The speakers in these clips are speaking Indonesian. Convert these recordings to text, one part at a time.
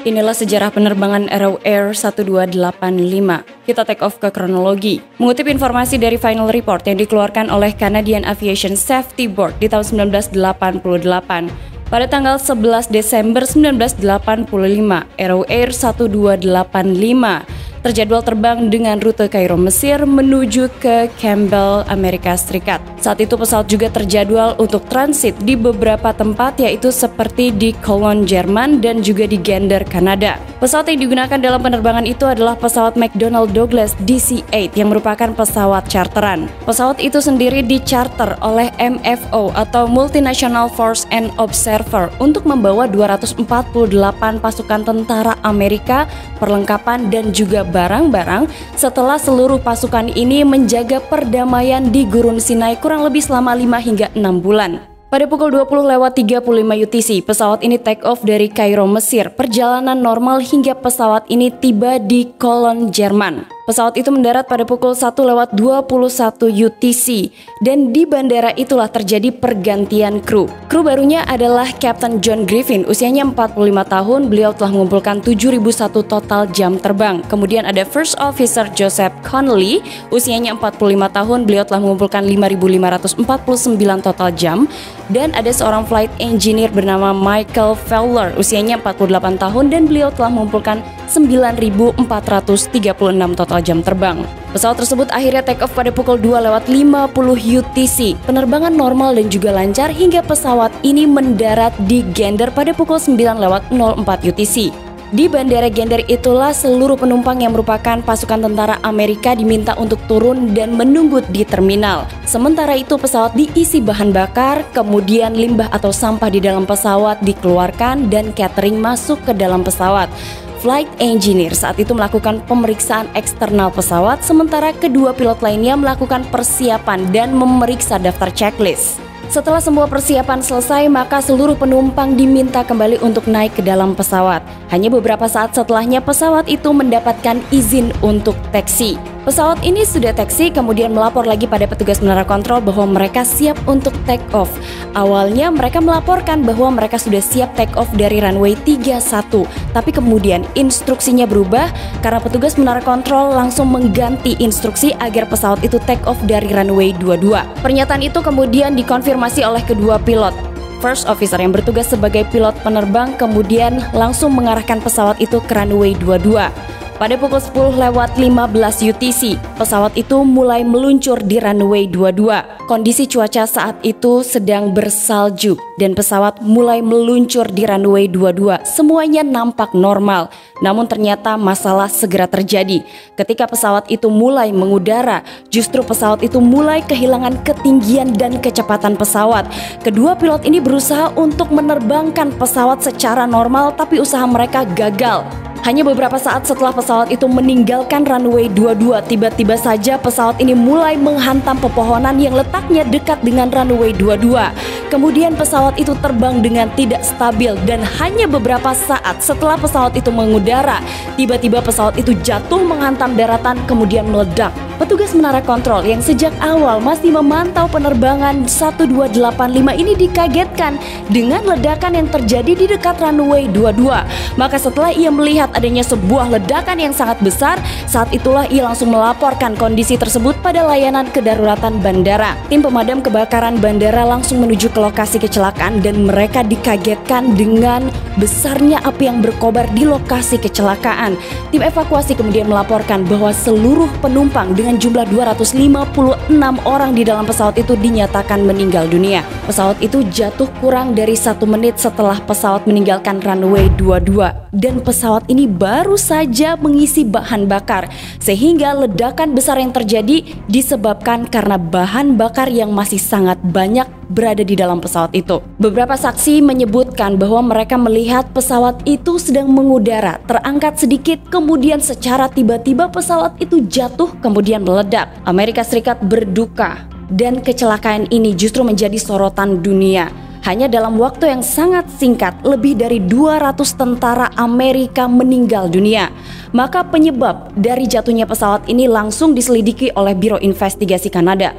Inilah sejarah penerbangan Aero Air 1285. Kita take off ke kronologi. Mengutip informasi dari final report yang dikeluarkan oleh Canadian Aviation Safety Board di tahun 1988. Pada tanggal 11 Desember 1985, Aero Air 1285 terjadwal terbang dengan rute Kairo, Mesir menuju ke Campbell, Amerika Serikat. Saat itu pesawat juga terjadwal untuk transit di beberapa tempat, yaitu seperti di Cologne, Jerman, dan juga di Gander, Kanada. Pesawat yang digunakan dalam penerbangan itu adalah pesawat McDonnell Douglas DC-8 yang merupakan pesawat charteran. Pesawat itu sendiri dicharter oleh MFO atau Multinational Force and Observer untuk membawa 248 pasukan tentara Amerika, perlengkapan, dan juga barang-barang setelah seluruh pasukan ini menjaga perdamaian di Gurun Sinai kurang lebih selama 5 hingga 6 bulan. Pada pukul 20:35 UTC, pesawat ini take off dari Kairo, Mesir. Perjalanan normal hingga pesawat ini tiba di Cologne, Jerman. Pesawat itu mendarat pada pukul 1:21 UTC dan di bandara itulah terjadi pergantian kru. Kru barunya adalah Captain John Griffin, usianya 45 tahun, beliau telah mengumpulkan 7.001 total jam terbang. Kemudian ada First Officer Joseph Connolly, usianya 45 tahun, beliau telah mengumpulkan 5.549 total jam. Dan ada seorang flight engineer bernama Michael Fowler, usianya 48 tahun dan beliau telah mengumpulkan 9.436 total jam terbang. Pesawat tersebut akhirnya take off pada pukul 2:50 UTC. Penerbangan normal dan juga lancar hingga pesawat ini mendarat di Gander pada pukul 9:04 UTC. Di Bandara Gander itulah seluruh penumpang yang merupakan pasukan tentara Amerika diminta untuk turun dan menunggu di terminal. Sementara itu pesawat diisi bahan bakar, kemudian limbah atau sampah di dalam pesawat dikeluarkan dan catering masuk ke dalam pesawat. Flight engineer saat itu melakukan pemeriksaan eksternal pesawat, sementara kedua pilot lainnya melakukan persiapan dan memeriksa daftar checklist. Setelah semua persiapan selesai, maka seluruh penumpang diminta kembali untuk naik ke dalam pesawat. Hanya beberapa saat setelahnya pesawat itu mendapatkan izin untuk taksi. Pesawat ini sudah taksi, kemudian melapor lagi pada petugas menara kontrol bahwa mereka siap untuk take off. Awalnya mereka melaporkan bahwa mereka sudah siap take off dari runway 31, tapi kemudian instruksinya berubah karena petugas menara kontrol langsung mengganti instruksi agar pesawat itu take off dari runway 22. Pernyataan itu kemudian dikonfirmasi oleh kedua pilot. First Officer yang bertugas sebagai pilot penerbang kemudian langsung mengarahkan pesawat itu ke runway 22. Pada pukul 10:15 UTC, pesawat itu mulai meluncur di runway 22. Kondisi cuaca saat itu sedang bersalju dan pesawat mulai meluncur di runway 22. Semuanya nampak normal, namun ternyata masalah segera terjadi. Ketika pesawat itu mulai mengudara, justru pesawat itu mulai kehilangan ketinggian dan kecepatan pesawat. Kedua pilot ini berusaha untuk menerbangkan pesawat secara normal, tapi usaha mereka gagal. Hanya beberapa saat setelah pesawat itu meninggalkan runway 22, tiba-tiba saja pesawat ini mulai menghantam pepohonan yang letaknya dekat dengan runway 22. Kemudian pesawat itu terbang dengan tidak stabil dan hanya beberapa saat setelah pesawat itu mengudara, tiba-tiba pesawat itu jatuh menghantam daratan kemudian meledak. Petugas menara kontrol yang sejak awal masih memantau penerbangan 1285 ini dikagetkan dengan ledakan yang terjadi di dekat runway 22. Maka setelah ia melihat adanya sebuah ledakan yang sangat besar, saat itulah ia langsung melaporkan kondisi tersebut pada layanan kedaruratan bandara. Tim pemadam kebakaran bandara langsung menuju ke lokasi kecelakaan dan mereka dikagetkan dengan besarnya api yang berkobar di lokasi kecelakaan. Tim evakuasi kemudian melaporkan bahwa seluruh penumpang dengan jumlah 256 orang di dalam pesawat itu dinyatakan meninggal dunia. Pesawat itu jatuh kurang dari 1 menit setelah pesawat meninggalkan runway 22 dan pesawat ini baru saja mengisi bahan bakar sehingga ledakan besar yang terjadi disebabkan karena bahan bakar yang masih sangat banyak berada di dalam pesawat itu. Beberapa saksi menyebutkan bahwa mereka melihat pesawat itu sedang mengudara, terangkat sedikit, kemudian secara tiba-tiba pesawat itu jatuh kemudian meledak. Amerika Serikat berduka dan kecelakaan ini justru menjadi sorotan dunia. Hanya dalam waktu yang sangat singkat, lebih dari 200 tentara Amerika meninggal dunia. Maka penyebab dari jatuhnya pesawat ini langsung diselidiki oleh Biro Investigasi Kanada.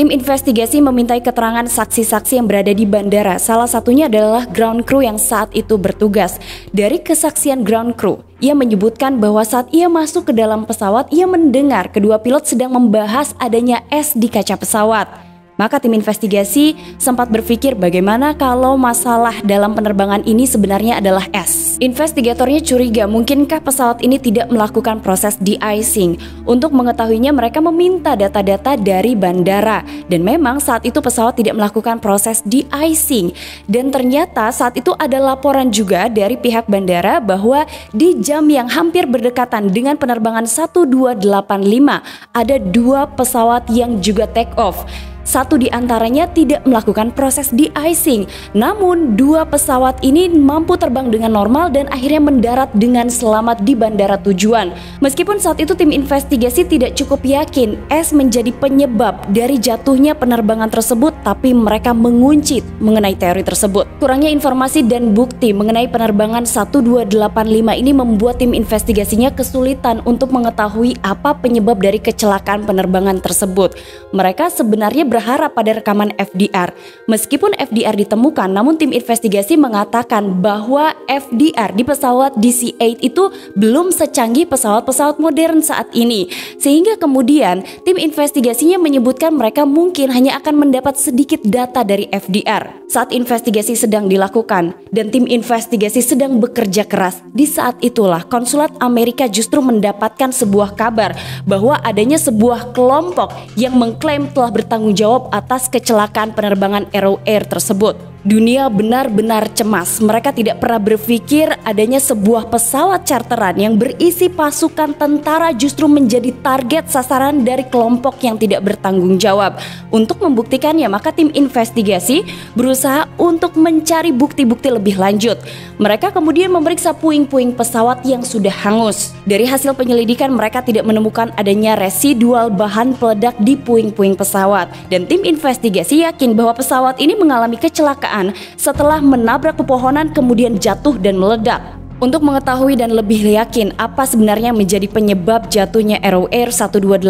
Tim investigasi memintai keterangan saksi-saksi yang berada di bandara. Salah satunya adalah ground crew yang saat itu bertugas. Dari kesaksian ground crew, ia menyebutkan bahwa saat ia masuk ke dalam pesawat, ia mendengar kedua pilot sedang membahas adanya es di kaca pesawat. Maka tim investigasi sempat berpikir bagaimana kalau masalah dalam penerbangan ini sebenarnya adalah es. Investigatornya curiga mungkinkah pesawat ini tidak melakukan proses de-icing. Untuk mengetahuinya mereka meminta data-data dari bandara. Dan memang saat itu pesawat tidak melakukan proses de-icing. Dan ternyata saat itu ada laporan juga dari pihak bandara bahwa di jam yang hampir berdekatan dengan penerbangan 1285 ada 2 pesawat yang juga take off. Satu di antaranya tidak melakukan proses de-icing, namun 2 pesawat ini mampu terbang dengan normal dan akhirnya mendarat dengan selamat di bandara tujuan. Meskipun saat itu tim investigasi tidak cukup yakin es menjadi penyebab dari jatuhnya penerbangan tersebut, tapi mereka mengunci mengenai teori tersebut. Kurangnya informasi dan bukti mengenai penerbangan 1285 ini membuat tim investigasinya kesulitan untuk mengetahui apa penyebab dari kecelakaan penerbangan tersebut. Mereka sebenarnya berharap pada rekaman FDR. Meskipun FDR ditemukan, namun tim investigasi mengatakan bahwa FDR di pesawat DC-8 itu belum secanggih pesawat-pesawat modern saat ini. Sehingga kemudian tim investigasinya menyebutkan mereka mungkin hanya akan mendapat sedikit data dari FDR. Saat investigasi sedang dilakukan dan tim investigasi sedang bekerja keras, di saat itulah konsulat Amerika justru mendapatkan sebuah kabar bahwa adanya sebuah kelompok yang mengklaim telah bertanggung jawab atas kecelakaan penerbangan Arrow Air tersebut. Dunia benar-benar cemas. Mereka tidak pernah berpikir adanya sebuah pesawat charteran yang berisi pasukan tentara justru menjadi target sasaran dari kelompok yang tidak bertanggung jawab. Untuk membuktikannya, maka tim investigasi berusaha untuk mencari bukti-bukti lebih lanjut. Mereka kemudian memeriksa puing-puing pesawat yang sudah hangus. Dari hasil penyelidikan, mereka tidak menemukan adanya residual bahan peledak di puing-puing pesawat. Dan tim investigasi yakin bahwa pesawat ini mengalami kecelakaan setelah menabrak pepohonan kemudian jatuh dan meledak. Untuk mengetahui dan lebih yakin apa sebenarnya menjadi penyebab jatuhnya Arrow Air 1285,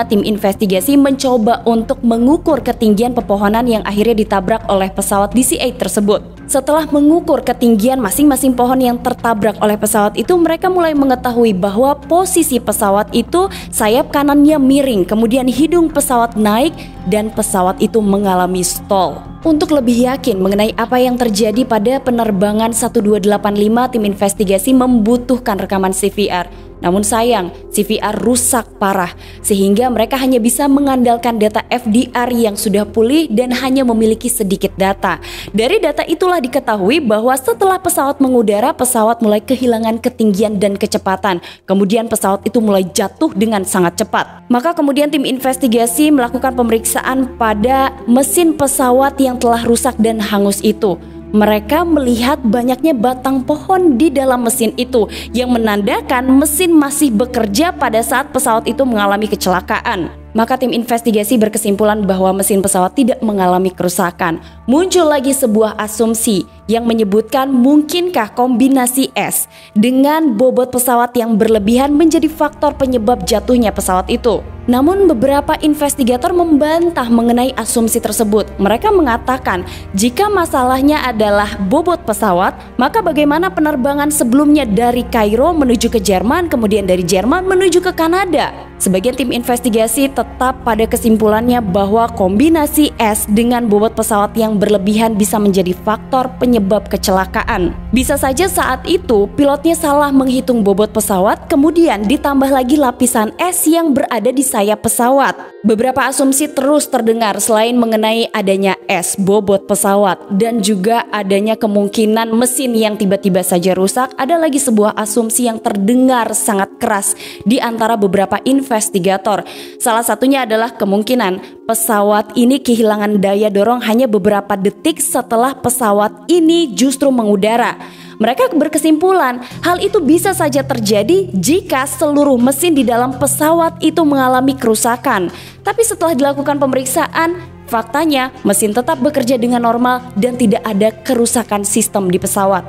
tim investigasi mencoba untuk mengukur ketinggian pepohonan yang akhirnya ditabrak oleh pesawat DC-8 tersebut. Setelah mengukur ketinggian masing-masing pohon yang tertabrak oleh pesawat itu, mereka mulai mengetahui bahwa posisi pesawat itu sayap kanannya miring, kemudian hidung pesawat naik dan pesawat itu mengalami stall. Untuk lebih yakin mengenai apa yang terjadi pada penerbangan 1285, tim investigasi membutuhkan rekaman CVR. Namun sayang, CVR rusak parah sehingga mereka hanya bisa mengandalkan data FDR yang sudah pulih dan hanya memiliki sedikit data. Dari data itulah diketahui bahwa setelah pesawat mengudara, pesawat mulai kehilangan ketinggian dan kecepatan. Kemudian pesawat itu mulai jatuh dengan sangat cepat. Maka kemudian tim investigasi melakukan pemeriksaan pada mesin pesawat yang telah rusak dan hangus itu. Mereka melihat banyaknya batang pohon di dalam mesin itu yang menandakan mesin masih bekerja pada saat pesawat itu mengalami kecelakaan. Maka tim investigasi berkesimpulan bahwa mesin pesawat tidak mengalami kerusakan. Muncul lagi sebuah asumsi yang menyebutkan mungkinkah kombinasi es dengan bobot pesawat yang berlebihan menjadi faktor penyebab jatuhnya pesawat itu. Namun beberapa investigator membantah mengenai asumsi tersebut. Mereka mengatakan jika masalahnya adalah bobot pesawat, maka bagaimana penerbangan sebelumnya dari Kairo menuju ke Jerman, kemudian dari Jerman menuju ke Kanada? Sebagian tim investigasi tetap pada kesimpulannya bahwa kombinasi es dengan bobot pesawat yang berlebihan bisa menjadi faktor penyebab kecelakaan. Bisa saja saat itu pilotnya salah menghitung bobot pesawat, kemudian ditambah lagi lapisan es yang berada di sayap pesawat. Beberapa asumsi terus terdengar selain mengenai adanya es, bobot pesawat, dan juga adanya kemungkinan mesin yang tiba-tiba saja rusak. Ada lagi sebuah asumsi yang terdengar sangat keras di antara beberapa investigator. Salah satunya adalah kemungkinan pesawat ini kehilangan daya dorong hanya beberapa detik setelah pesawat ini justru mengudara. Mereka berkesimpulan hal itu bisa saja terjadi jika seluruh mesin di dalam pesawat itu mengalami kerusakan. Tapi setelah dilakukan pemeriksaan, faktanya mesin tetap bekerja dengan normal dan tidak ada kerusakan sistem di pesawat.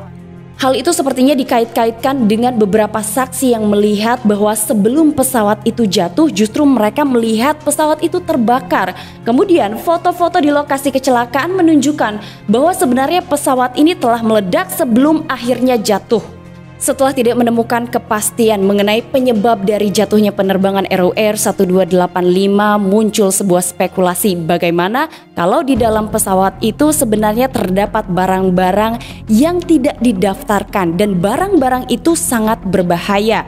Hal itu sepertinya dikait-kaitkan dengan beberapa saksi yang melihat bahwa sebelum pesawat itu jatuh justru mereka melihat pesawat itu terbakar. Kemudian foto-foto di lokasi kecelakaan menunjukkan bahwa sebenarnya pesawat ini telah meledak sebelum akhirnya jatuh. Setelah tidak menemukan kepastian mengenai penyebab dari jatuhnya penerbangan ROR 1285, muncul sebuah spekulasi bagaimana kalau di dalam pesawat itu sebenarnya terdapat barang-barang yang tidak didaftarkan dan barang-barang itu sangat berbahaya.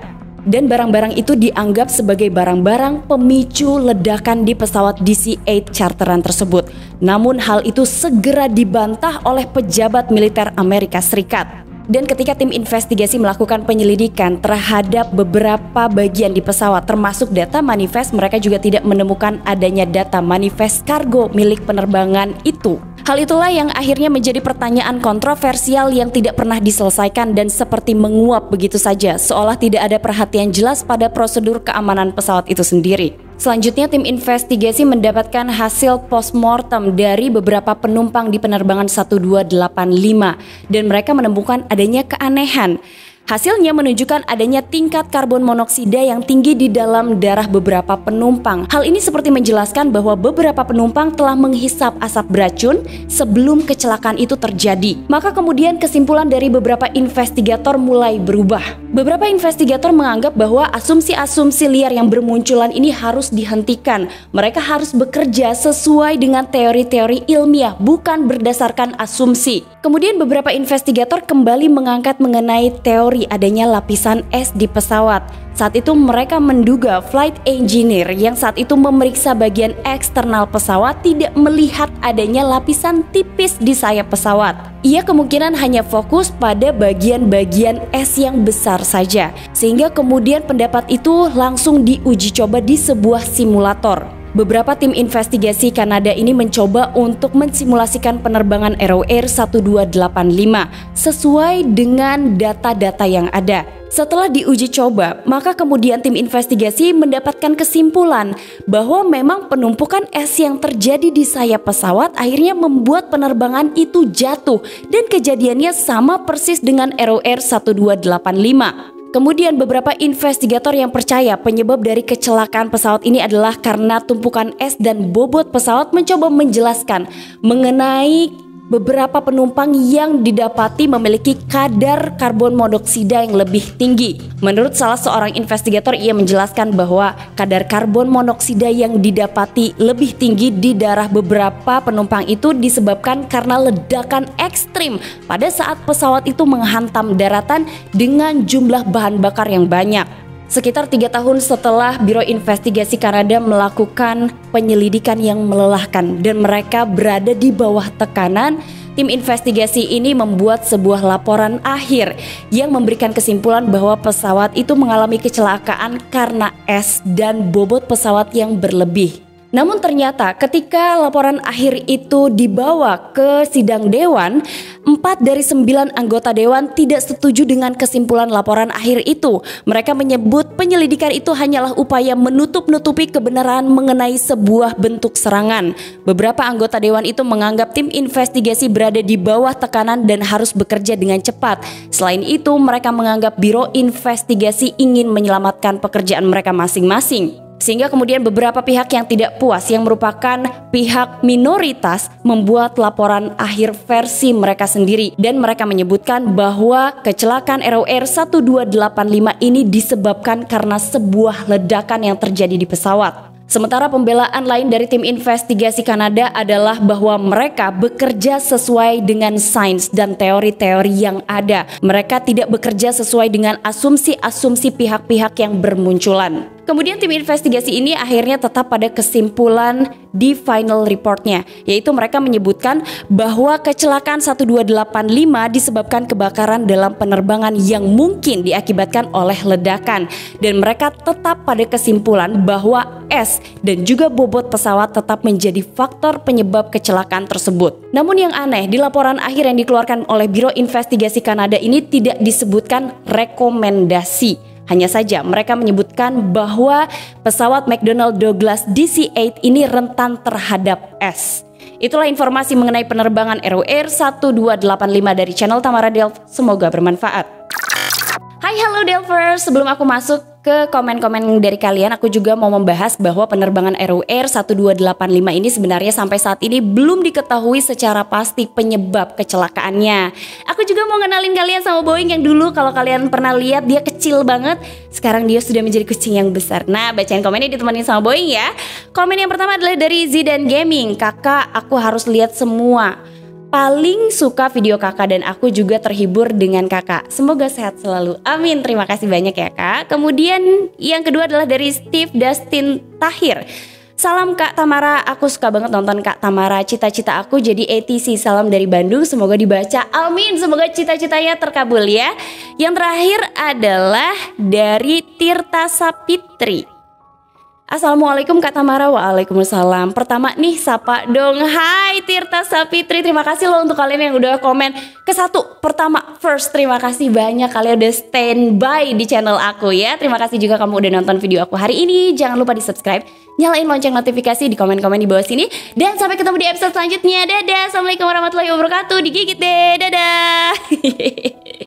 Dan barang-barang itu dianggap sebagai barang-barang pemicu ledakan di pesawat DC-8 charteran tersebut. Namun hal itu segera dibantah oleh pejabat militer Amerika Serikat. Dan ketika tim investigasi melakukan penyelidikan terhadap beberapa bagian di pesawat termasuk data manifest, mereka juga tidak menemukan adanya data manifest kargo milik penerbangan itu. Hal itulah yang akhirnya menjadi pertanyaan kontroversial yang tidak pernah diselesaikan dan seperti menguap begitu saja, seolah tidak ada perhatian jelas pada prosedur keamanan pesawat itu sendiri. Selanjutnya tim investigasi mendapatkan hasil postmortem dari beberapa penumpang di penerbangan 1285 dan mereka menemukan adanya keanehan. Hasilnya menunjukkan adanya tingkat karbon monoksida yang tinggi di dalam darah beberapa penumpang. Hal ini seperti menjelaskan bahwa beberapa penumpang telah menghisap asap beracun sebelum kecelakaan itu terjadi. Maka kemudian kesimpulan dari beberapa investigator mulai berubah. Beberapa investigator menganggap bahwa asumsi-asumsi liar yang bermunculan ini harus dihentikan. Mereka harus bekerja sesuai dengan teori-teori ilmiah, bukan berdasarkan asumsi. Kemudian beberapa investigator kembali mengangkat mengenai teori adanya lapisan es di pesawat. Saat itu mereka menduga flight engineer yang saat itu memeriksa bagian eksternal pesawat tidak melihat adanya lapisan tipis di sayap pesawat. Ia kemungkinan hanya fokus pada bagian-bagian es yang besar saja, sehingga kemudian pendapat itu langsung diuji coba di sebuah simulator. Beberapa tim investigasi Kanada ini mencoba untuk mensimulasikan penerbangan ROR 1285 sesuai dengan data-data yang ada. Setelah diuji coba, maka kemudian tim investigasi mendapatkan kesimpulan bahwa memang penumpukan es yang terjadi di sayap pesawat akhirnya membuat penerbangan itu jatuh dan kejadiannya sama persis dengan ROR 1285. Kemudian beberapa investigator yang percaya penyebab dari kecelakaan pesawat ini adalah karena tumpukan es dan bobot pesawat mencoba menjelaskan mengenai beberapa penumpang yang didapati memiliki kadar karbon monoksida yang lebih tinggi. Menurut salah seorang investigator, ia menjelaskan bahwa kadar karbon monoksida yang didapati lebih tinggi di darah beberapa penumpang itu disebabkan karena ledakan ekstrim pada saat pesawat itu menghantam daratan dengan jumlah bahan bakar yang banyak. Sekitar 3 tahun setelah Biro Investigasi Kanada melakukan penyelidikan yang melelahkan dan mereka berada di bawah tekanan, tim investigasi ini membuat sebuah laporan akhir yang memberikan kesimpulan bahwa pesawat itu mengalami kecelakaan karena es dan bobot pesawat yang berlebih. Namun ternyata ketika laporan akhir itu dibawa ke sidang dewan, 4 dari 9 anggota dewan tidak setuju dengan kesimpulan laporan akhir itu. Mereka menyebut penyelidikan itu hanyalah upaya menutup-nutupi kebenaran mengenai sebuah bentuk serangan. Beberapa anggota dewan itu menganggap tim investigasi berada di bawah tekanan dan harus bekerja dengan cepat. Selain itu, mereka menganggap Biro Investigasi ingin menyelamatkan pekerjaan mereka masing-masing. Sehingga kemudian beberapa pihak yang tidak puas yang merupakan pihak minoritas membuat laporan akhir versi mereka sendiri dan mereka menyebutkan bahwa kecelakaan ROR 1285 ini disebabkan karena sebuah ledakan yang terjadi di pesawat. Sementara pembelaan lain dari tim investigasi Kanada adalah bahwa mereka bekerja sesuai dengan sains dan teori-teori yang ada. Mereka tidak bekerja sesuai dengan asumsi-asumsi pihak-pihak yang bermunculan. Kemudian tim investigasi ini akhirnya tetap pada kesimpulan di final reportnya, yaitu mereka menyebutkan bahwa kecelakaan 1285 disebabkan kebakaran dalam penerbangan yang mungkin diakibatkan oleh ledakan, dan mereka tetap pada kesimpulan bahwa es dan juga bobot pesawat tetap menjadi faktor penyebab kecelakaan tersebut. Namun yang aneh, di laporan akhir yang dikeluarkan oleh Biro Investigasi Kanada ini tidak disebutkan rekomendasi. Hanya saja mereka menyebutkan bahwa pesawat McDonnell Douglas DC-8 ini rentan terhadap es. Itulah informasi mengenai penerbangan RWR 1285 dari channel Tamara Delf. Semoga bermanfaat. Hai halo Delvers, sebelum aku masuk ke komen-komen dari kalian, aku juga mau membahas bahwa penerbangan RWR 1285 ini sebenarnya sampai saat ini belum diketahui secara pasti penyebab kecelakaannya. Aku juga mau ngenalin kalian sama Boeing yang dulu kalau kalian pernah lihat dia kecil banget, sekarang dia sudah menjadi kucing yang besar. Nah, bacain komennya ditemenin sama Boeing ya. Komen yang pertama adalah dari Zidan Gaming. Kakak, aku harus lihat semua. Paling suka video kakak dan aku juga terhibur dengan kakak. Semoga sehat selalu. Amin. Terima kasih banyak ya kak. Kemudian yang kedua adalah dari Steve Dustin Tahir. Salam Kak Tamara, aku suka banget nonton Kak Tamara. Cita-cita aku jadi ATC. Salam dari Bandung, semoga dibaca. Amin, semoga cita-citanya terkabul ya. Yang terakhir adalah dari Tirta Sapitri. Assalamualaikum Kak Tamara. Waalaikumsalam. Pertama nih sapa dong. Hai Tirta Sapitri, terima kasih loh untuk kalian yang udah komen ke satu. Pertama first, terima kasih banyak kalian udah standby di channel aku ya. Terima kasih juga kamu udah nonton video aku hari ini. Jangan lupa di subscribe, nyalain lonceng notifikasi, di komen-komen di bawah sini. Dan sampai ketemu di episode selanjutnya. Dadah. Assalamualaikum warahmatullahi wabarakatuh. Digigit deh. Dadah.